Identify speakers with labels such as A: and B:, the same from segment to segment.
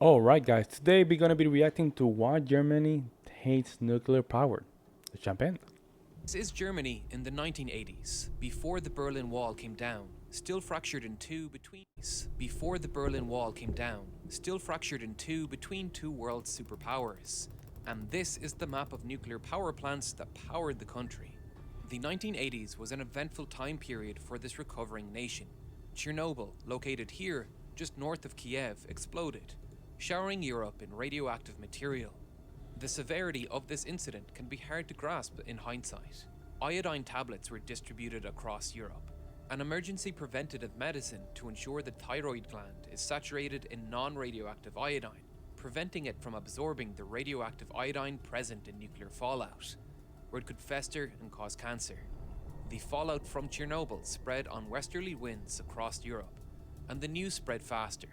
A: Alright, guys, today we're gonna be reacting to why Germany hates nuclear power. The champagne.
B: This is Germany in the 1980s, before the Berlin Wall came down, still fractured in two between two world superpowers. And this is the map of nuclear power plants that powered the country. The 1980s was an eventful time period for this recovering nation. Chernobyl, located here, just north of Kiev, exploded, showering Europe in radioactive material. The severity of this incident can be hard to grasp in hindsight. Iodine tablets were distributed across Europe, an emergency preventative medicine to ensure the thyroid gland is saturated in non-radioactive iodine, preventing it from absorbing the radioactive iodine present in nuclear fallout, where it could fester and cause cancer. The fallout from Chernobyl spread on westerly winds across Europe, and the news spread faster.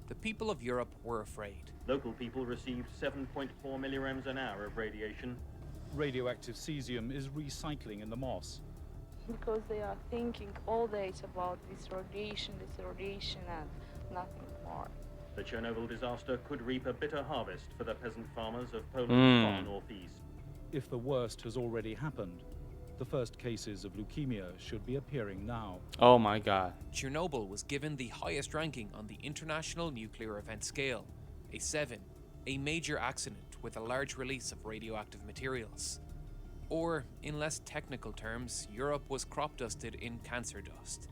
B: The people of Europe were afraid.
C: Local people received 7.4 millirems an hour of radiation.
D: Radioactive cesium is recycling in the moss.
E: Because they are thinking all days about this radiation, and nothing more.
C: The Chernobyl disaster could reap a bitter harvest for the peasant farmers of Poland's far northeast.
D: If the worst has already happened, the first cases of leukemia should be appearing now.
A: Oh my god.
B: Chernobyl was given the highest ranking on the International Nuclear Event Scale, a 7, a major accident with a large release of radioactive materials. Or, in less technical terms, Europe was crop dusted in cancer dust.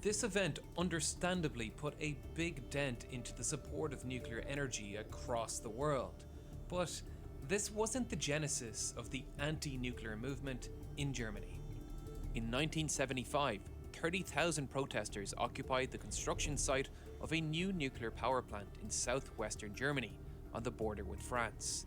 B: This event understandably put a big dent into the support of nuclear energy across the world. But this wasn't the genesis of the anti-nuclear movement in Germany. In 1975, 30,000 protesters occupied the construction site of a new nuclear power plant in southwestern Germany on the border with France.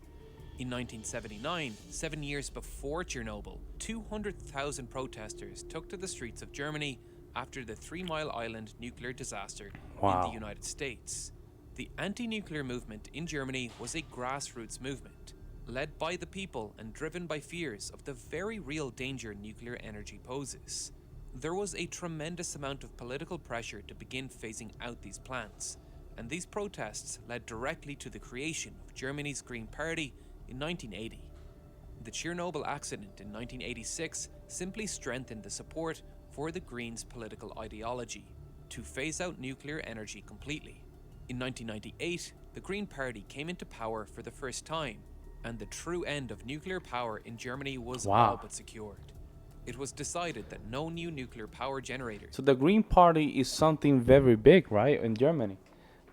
B: In 1979, 7 years before Chernobyl, 200,000 protesters took to the streets of Germany after the 3 Mile Island nuclear disaster in the United States. The anti-nuclear movement in Germany was a grassroots movement, led by the people and driven by fears of the very real danger nuclear energy poses. There was a tremendous amount of political pressure to begin phasing out these plants, and these protests led directly to the creation of Germany's Green Party in 1980. The Chernobyl accident in 1986 simply strengthened the support for the Greens' political ideology to phase out nuclear energy completely. In 1998, the Green Party came into power for the first time, and the true end of nuclear power in Germany was all but secured. It was decided that no new nuclear power generators.
A: So the Green Party is something very big, right? In Germany,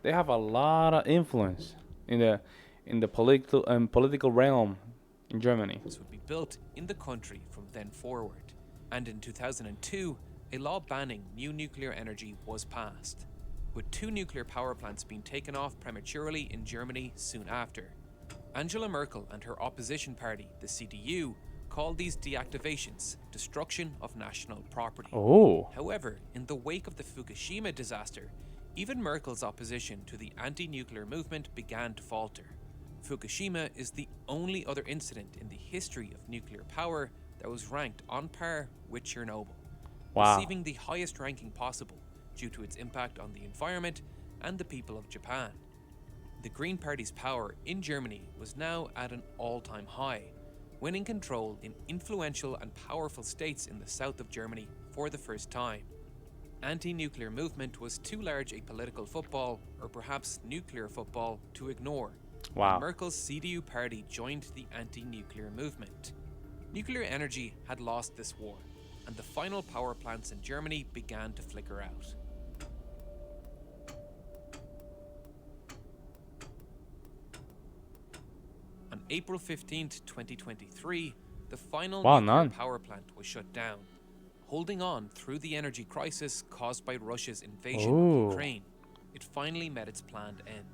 A: they have a lot of influence in the political realm in Germany.
B: Would be built in the country from then forward. And in 2002, a law banning new nuclear energy was passed, with 2 nuclear power plants being taken off prematurely in Germany soon after. Angela Merkel and her opposition party, the CDU, called these deactivations destruction of national property. However, in the wake of the Fukushima disaster, even Merkel's opposition to the anti-nuclear movement began to falter. Fukushima is the only other incident in the history of nuclear power that was ranked on par with Chernobyl, receiving the highest ranking possible due to its impact on the environment and the people of Japan. The Green Party's power in Germany was now at an all-time high, winning control in influential and powerful states in the south of Germany for the first time. Anti-nuclear movement was too large a political football, or perhaps nuclear football, to ignore. Merkel's CDU party joined the anti-nuclear movement. Nuclear energy had lost this war, and the final power plants in Germany began to flicker out. On April 15, 2023, the final nuclear power plant was shut down, holding on through the energy crisis caused by Russia's invasion of Ukraine. It finally met its planned end.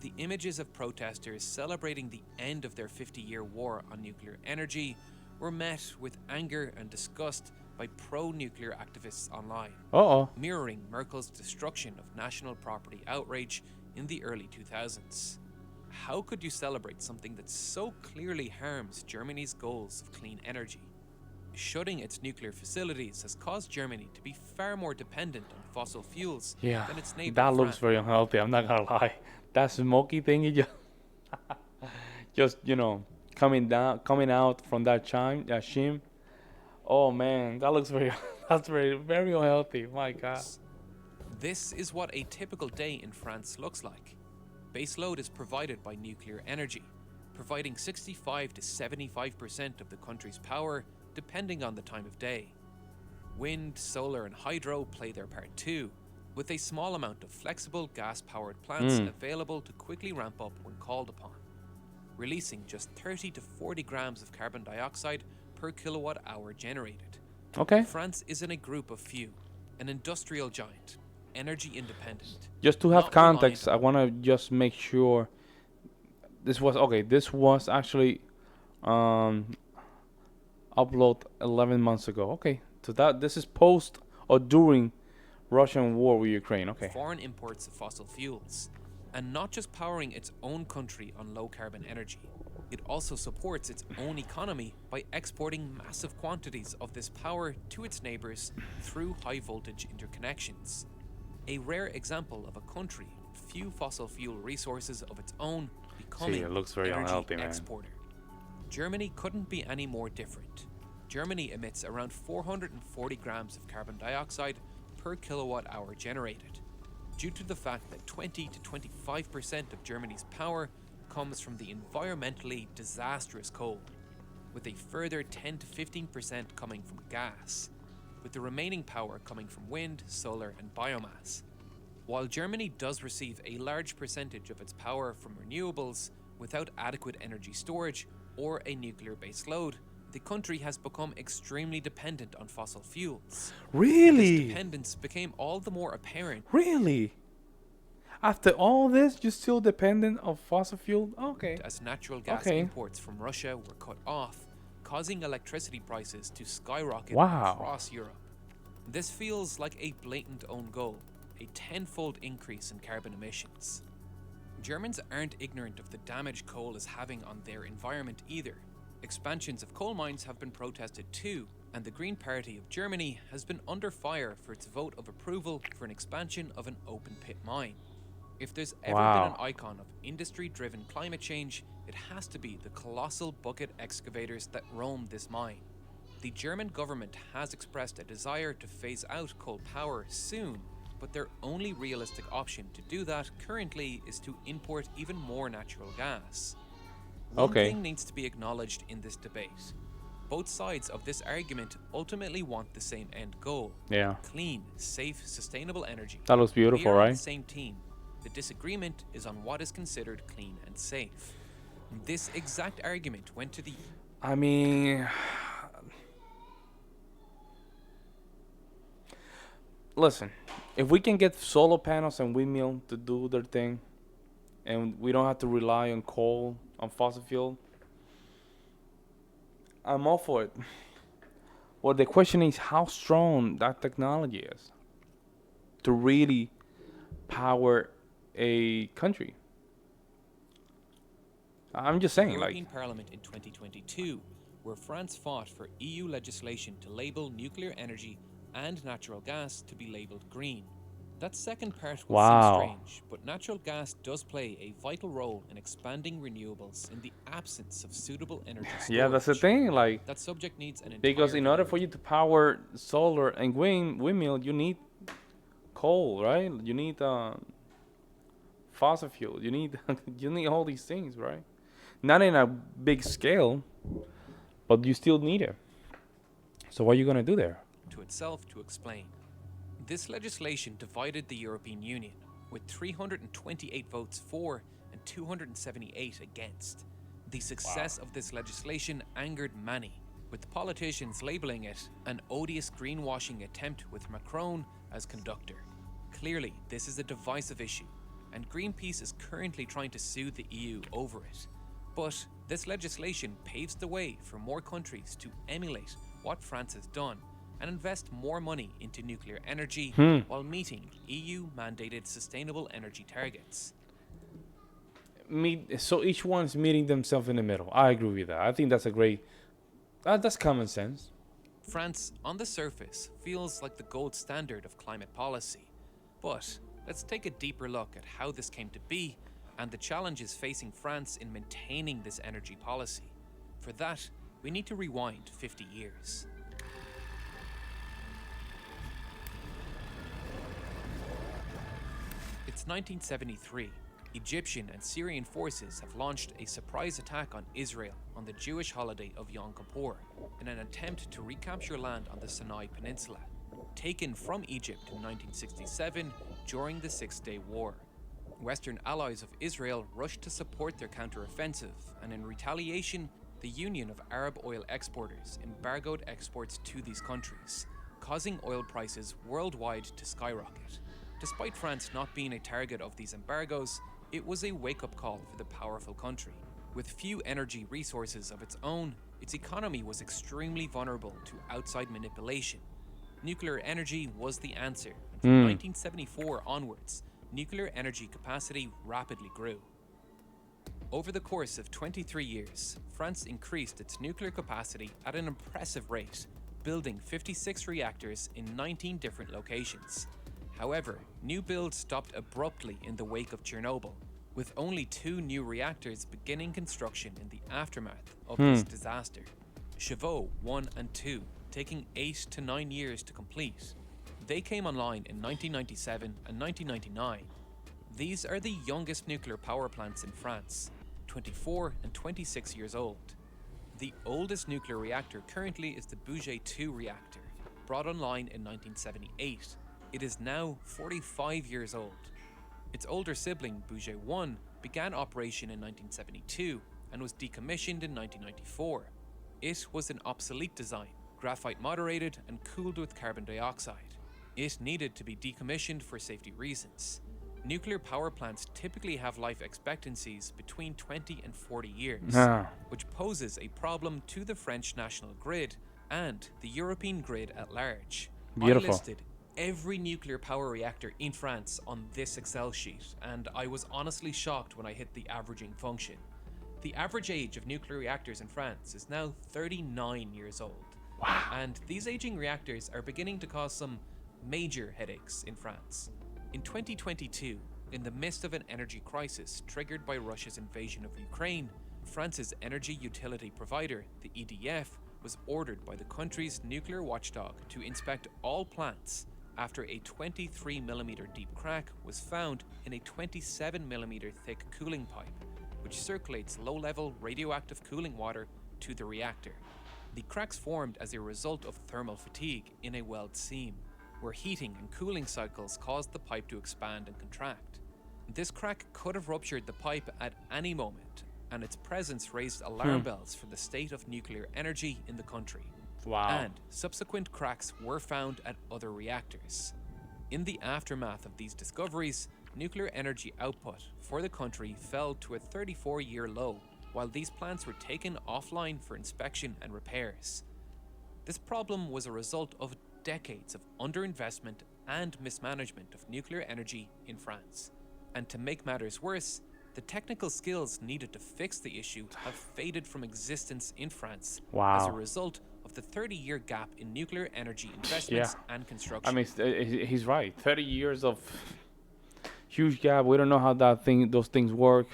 B: The images of protesters celebrating the end of their 50-year war on nuclear energy were met with anger and disgust by pro-nuclear activists online, mirroring Merkel's destruction of national property outrage in the early 2000s. How could you celebrate something that so clearly harms Germany's goals of clean energy? shutting its nuclear facilities has caused Germany to be far more dependent on fossil fuels
A: Yeah,
B: than its neighbor
A: that looks
B: France.
A: very unhealthy. I'm not gonna lie. That smoky thing, you just coming out from that shim. Oh man, that looks very that's very unhealthy. My God.
B: This is what a typical day in France looks like. Baseload is provided by nuclear energy, providing 65 to 75% of the country's power depending on the time of day. Wind, solar, and hydro play their part too, with a small amount of flexible gas-powered plants available to quickly ramp up when called upon, releasing just 30 to 40 grams of carbon dioxide per kilowatt hour generated.
A: Okay.
B: France is in a group of few, an industrial giant, energy independent.
A: Just to have
B: not reliant
A: context, I want to just make sure this was okay. This was actually upload 11 months ago. Okay, so that this is post or during Russian war with Ukraine. Okay.
B: foreign imports of fossil fuels, and not just powering its own country on low carbon energy. It also supports its own economy by exporting massive quantities of this power to its neighbors through high voltage interconnections. A rare example of a country with few fossil fuel resources of its own becoming
A: it looks very
B: energy
A: unhealthy, man.
B: exporter. Germany couldn't be any more different. Germany emits around 440 grams of carbon dioxide per kilowatt hour generated, due to the fact that 20 to 25% of Germany's power comes from the environmentally disastrous coal, with a further 10 to 15% coming from gas, with the remaining power coming from wind, solar, and biomass. While Germany does receive a large percentage of its power from renewables without adequate energy storage or a nuclear base load, the country has become extremely dependent on fossil fuels. This
A: Really?
B: dependence became all the more apparent
A: Really? After all this, you're still dependent on fossil fuel? Okay.
B: as natural gas
A: Okay.
B: imports from Russia were cut off, causing electricity prices to skyrocket
A: Wow.
B: across Europe. This feels like a blatant own goal, a tenfold increase in carbon emissions. Germans aren't ignorant of the damage coal is having on their environment either. Expansions of coal mines have been protested too, and the Green Party of Germany has been under fire for its vote of approval for an expansion of an open pit mine. If there's ever been
A: Wow.
B: an icon of industry-driven climate change, it has to be the colossal bucket excavators that roam this mine. The German government has expressed a desire to phase out coal power soon, but their only realistic option to do that currently is to import even more natural gas. One
A: Okay.
B: thing needs to be acknowledged in this debate. Both sides of this argument ultimately want the same end goal:
A: Yeah.
B: clean, safe, sustainable energy.
A: That looks beautiful,
B: We are on
A: right?
B: the same team. The disagreement is on what is considered clean and safe. This exact argument went to the
A: I mean, listen, if we can get solar panels and windmill to do their thing, and we don't have to rely on coal, on fossil fuel, I'm all for it. Well, the question is how strong that technology is to really power a country. I'm just saying,
B: European
A: like,
B: Parliament in 2022, where France fought for EU legislation to label nuclear energy and natural gas to be labeled green. That second part will
A: Wow.
B: seem strange, but natural gas does play a vital role in expanding renewables in the absence of suitable energy storage.
A: yeah, that's the thing. Like,
B: That subject needs an
A: because
B: entire
A: in order
B: video.
A: for you to power solar and windmill, you need coal, right? You need fossil fuel. You need you need all these things, right? Not in a big scale, but you still need it. So what are you gonna do there?
B: to itself to explain. This legislation divided the European Union, with 328 votes for and 278 against. The success of this legislation angered many, with politicians labelling it an odious greenwashing attempt with Macron as conductor. Clearly, this is a divisive issue, and Greenpeace is currently trying to sue the EU over it. But this legislation paves the way for more countries to emulate what France has done and invest more money into nuclear energy while meeting EU-mandated sustainable energy targets.
A: So each one's meeting themselves in the middle. I agree with that. I think that's a great. That's common sense.
B: France, on the surface, feels like the gold standard of climate policy. But let's take a deeper look at how this came to be and the challenges facing France in maintaining this energy policy. For that, we need to rewind 50 years. It's 1973. Egyptian and Syrian forces have launched a surprise attack on Israel on the Jewish holiday of Yom Kippur in an attempt to recapture land on the Sinai Peninsula, taken from Egypt in 1967 during the Six-Day War. Western allies of Israel rushed to support their counter-offensive, and in retaliation, the Union of Arab Oil Exporters embargoed exports to these countries, causing oil prices worldwide to skyrocket. Despite France not being a target of these embargoes, it was a wake-up call for the powerful country. With few energy resources of its own, its economy was extremely vulnerable to outside manipulation. Nuclear energy was the answer, and from 1974 onwards, nuclear energy capacity rapidly grew. Over the course of 23 years, France increased its nuclear capacity at an impressive rate, building 56 reactors in 19 different locations. However, new builds stopped abruptly in the wake of Chernobyl, with only 2 new reactors beginning construction in the aftermath of this disaster. Chevaux 1 and 2, taking 8 to 9 years to complete. They came online in 1997 and 1999. These are the youngest nuclear power plants in France, 24 and 26 years old. The oldest nuclear reactor currently is the Bugey 2 reactor, brought online in 1978. It is now 45 years old. Its older sibling, Bugey 1, began operation in 1972 and was decommissioned in 1994. It was an obsolete design, graphite moderated and cooled with carbon dioxide. It needed to be decommissioned for safety reasons. Nuclear power plants typically have life expectancies between 20 and 40 years, which poses a problem to the French national grid and the European grid at large.
A: Beautiful.
B: I listed every nuclear power reactor in France on this Excel sheet, and I was honestly shocked when I hit the averaging function. The average age of nuclear reactors in France is now 39 years old. Wow. And these aging reactors are beginning to cause some major headaches in France. In 2022, in the midst of an energy crisis triggered by Russia's invasion of Ukraine, France's energy utility provider, the EDF, was ordered by the country's nuclear watchdog to inspect all plants after a 23mm deep crack was found in a 27mm thick cooling pipe, which circulates low-level radioactive cooling water to the reactor. The cracks formed as a result of thermal fatigue in a weld seam, where heating and cooling cycles caused the pipe to expand and contract. This crack could have ruptured the pipe at any moment, and its presence raised alarm bells for the state of nuclear energy in the country.
A: Wow.
B: And subsequent cracks were found at other reactors. In the aftermath of these discoveries, nuclear energy output for the country fell to a 34-year low, while these plants were taken offline for inspection and repairs. This problem was a result of decades of underinvestment and mismanagement of nuclear energy in France. And to make matters worse, the technical skills needed to fix the issue have faded from existence in France as a result of the 30-year gap in nuclear energy investments and construction.
A: I mean, he's right. 30 years of huge gap. We don't know how those things work.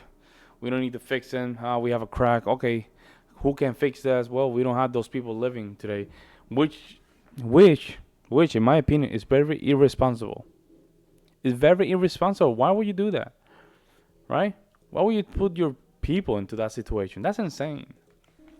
A: We don't need to fix them. We have a crack. Okay, who can fix that? Well, we don't have those people living today, which, in my opinion, is very irresponsible. It's very irresponsible. Why would you do that? Right? Why would you put your people into that situation? That's insane.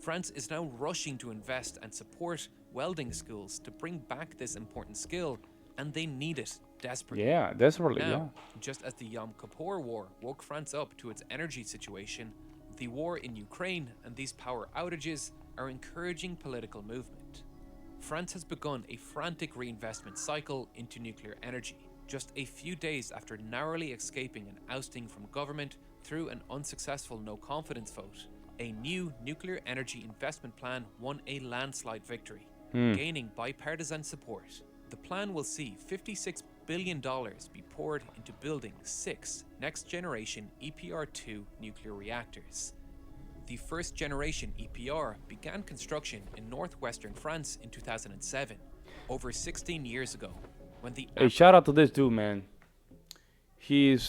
B: France is now rushing to invest and support welding schools to bring back this important skill, and they need it desperately.
A: Yeah, desperately,
B: now, just as the Yom Kippur War woke France up to its energy situation, the war in Ukraine and these power outages are encouraging political movement. France has begun a frantic reinvestment cycle into nuclear energy, just a few days after narrowly escaping an ousting from government through an unsuccessful no-confidence vote. A new nuclear energy investment plan won a landslide victory, gaining bipartisan support. The plan will see $56 billion be poured into building 6 next-generation EPR2 nuclear reactors. The first generation EPR began construction in northwestern France in 2007, over 16 years ago, when the
A: Hey, shout out to this dude, man. His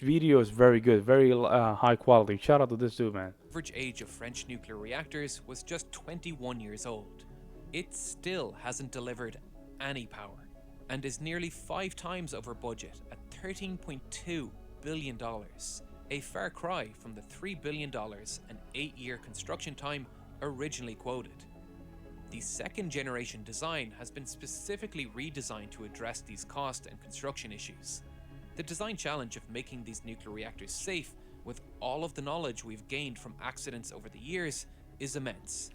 A: video is very good, very high quality. Shout out to this dude, man.
B: average age of French nuclear reactors was just 21 years old. It still hasn't delivered any power and is nearly 5 times over budget at $13.2 billion, a far cry from the $3 billion and 8-year construction time originally quoted. The second generation design has been specifically redesigned to address these cost and construction issues. The design challenge of making these nuclear reactors safe, with all of the knowledge we've gained from accidents over the years, is immense.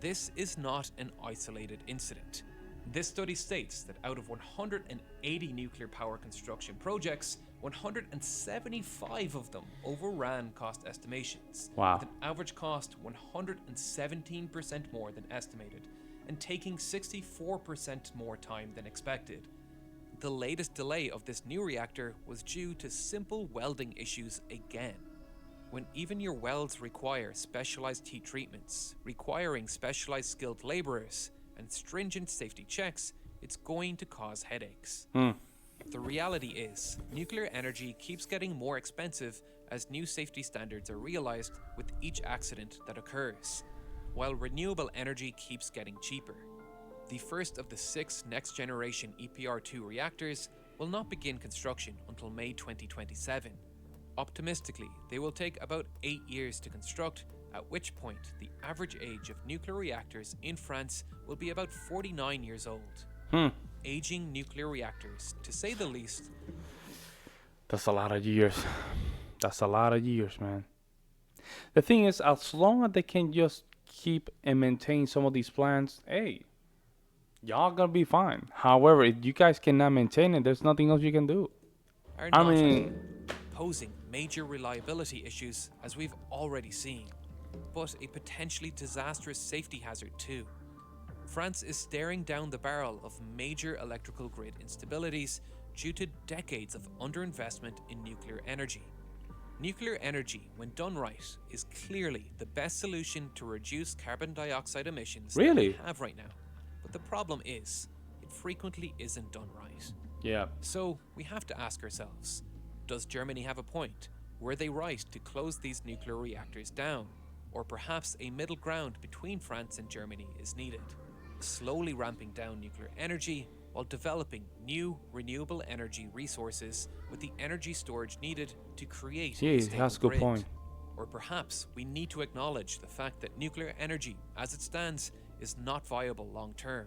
B: This is not an isolated incident. This study states that out of 180 nuclear power construction projects, 175 of them overran cost estimations,
A: Wow.
B: with an average cost 117% more than estimated, and taking 64% more time than expected. The latest delay of this new reactor was due to simple welding issues again. When even your welds require specialized heat treatments, requiring specialized skilled laborers, and stringent safety checks, it's going to cause headaches. The reality is, nuclear energy keeps getting more expensive as new safety standards are realized with each accident that occurs, while renewable energy keeps getting cheaper. The first of the 6 next-generation EPR2 reactors will not begin construction until May 2027. Optimistically, they will take about 8 years to construct, at which point the average age of nuclear reactors in France will be about 49 years old. Aging nuclear reactors, to say the least.
A: That's a lot of years. That's a lot of years, man. The thing is, as long as they can just keep and maintain some of these plants, hey, y'all gonna be fine. However, if you guys cannot maintain it, there's nothing else you can do.
B: Are
A: I
B: not
A: mean,
B: posing major reliability issues, as we've already seen, but a potentially disastrous safety hazard too. France is staring down the barrel of major electrical grid instabilities due to decades of underinvestment in nuclear energy. Nuclear energy, when done right, is clearly the best solution to reduce carbon dioxide emissions that
A: Really?
B: we have right now. But the problem is, it frequently isn't done right.
A: yeah.
B: So we have to ask ourselves, does Germany have a point? Were they right to close these nuclear reactors down? Or perhaps a middle ground between France and Germany is needed, slowly ramping down nuclear energy while developing new renewable energy resources with the energy storage needed to create a
A: Jeez,
B: stable
A: that's a good
B: grid.
A: point.
B: Or perhaps we need to acknowledge the fact that nuclear energy, as it stands, is not viable long term,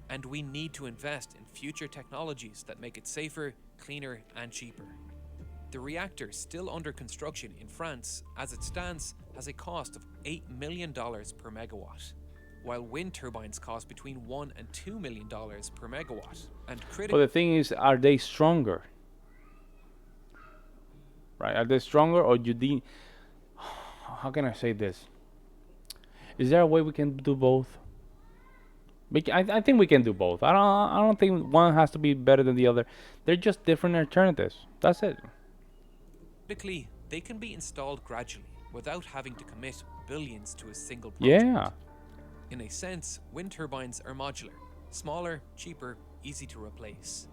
B: and we need to invest in future technologies that make it safer, cleaner, and cheaper. The reactor still under construction in France, as it stands, has a cost of $8 million per megawatt, while wind turbines cost between $1 and $2 million per megawatt. And
A: But the thing is, are they stronger? Right? Are they stronger, or you need? How can I say this? Is there a way we can do both? I think we can do both. I don't think one has to be better than the other. They're just different alternatives. That's it.
B: critically, they can be installed gradually without having to commit billions to a single project.
A: Yeah.
B: In a sense, wind turbines are modular, smaller, cheaper, easy to replace.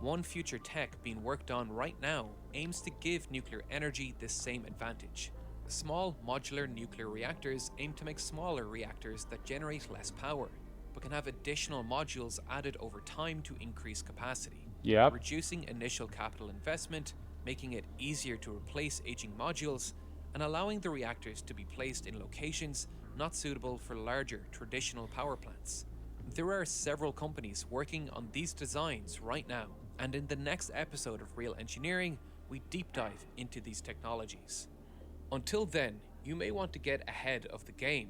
B: One future tech being worked on right now aims to give nuclear energy this same advantage. Small modular nuclear reactors aim to make smaller reactors that generate less power, but can have additional modules added over time to increase capacity,
A: Yep.
B: reducing initial capital investment, making it easier to replace aging modules, and allowing the reactors to be placed in locations not suitable for larger traditional power plants. There are several companies working on these designs right now, and in the next episode of Real Engineering, we deep dive into these technologies. Until then, you may want to get ahead of the game.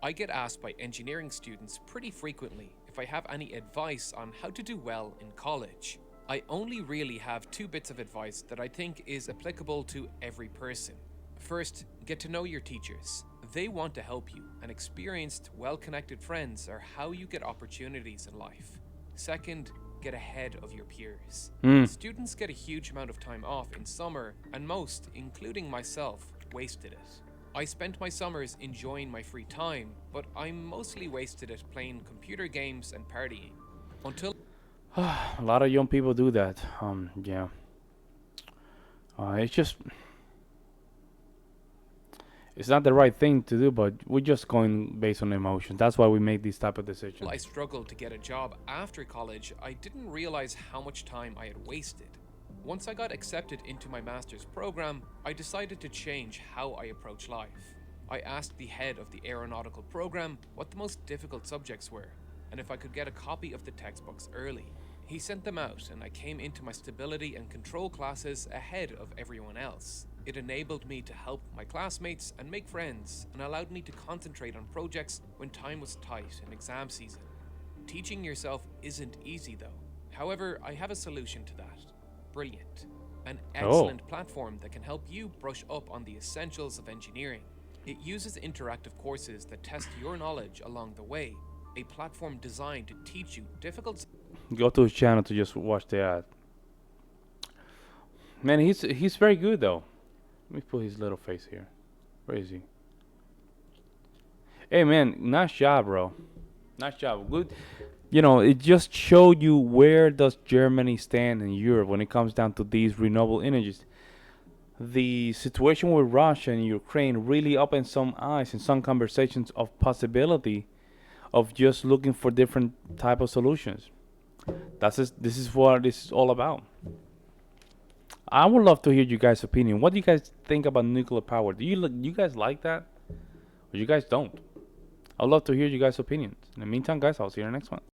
B: I get asked by engineering students pretty frequently if I have any advice on how to do well in college. I only really have 2 bits of advice that I think is applicable to every person. First, get to know your teachers. They want to help you, and experienced, well-connected friends are how you get opportunities in life. Second, get ahead of your peers. Students get a huge amount of time off in summer, and most, including myself, wasted it. I spent my summers enjoying my free time, but I'm mostly wasted at playing computer games and partying. Until
A: A lot of young people do that. Yeah. It's just, it's not the right thing to do, but we're just going based on emotions. That's why we make these type of decisions.
B: I struggled to get a job after college, I didn't realize how much time I had wasted. Once I got accepted into my master's program, I decided to change how I approach life. I asked the head of the aeronautical program what the most difficult subjects were, and if I could get a copy of the textbooks early. He sent them out, and I came into my stability and control classes ahead of everyone else. It enabled me to help my classmates and make friends, and allowed me to concentrate on projects when time was tight in exam season. Teaching yourself isn't easy though. However, I have a solution to that. Brilliant. An excellent platform that can help you brush up on the essentials of engineering. It uses interactive courses that test your knowledge along the way. A platform designed to teach you difficult.
A: Go to his channel to just watch the ad. Man, he's very good though. Let me put his little face here. Where is he? Hey man, nice job, bro. Nice job. Good. You know, it just showed you where does Germany stand in Europe when it comes down to these renewable energies. The situation with Russia and Ukraine really opened some eyes and some conversations of possibility of just looking for different type of solutions. This is what this is all about. I would love to hear you guys' opinion. What do you guys think about nuclear power? Do you guys like that? Or you guys don't? I'd love to hear you guys' opinions. In the meantime, guys, I'll see you in the next one.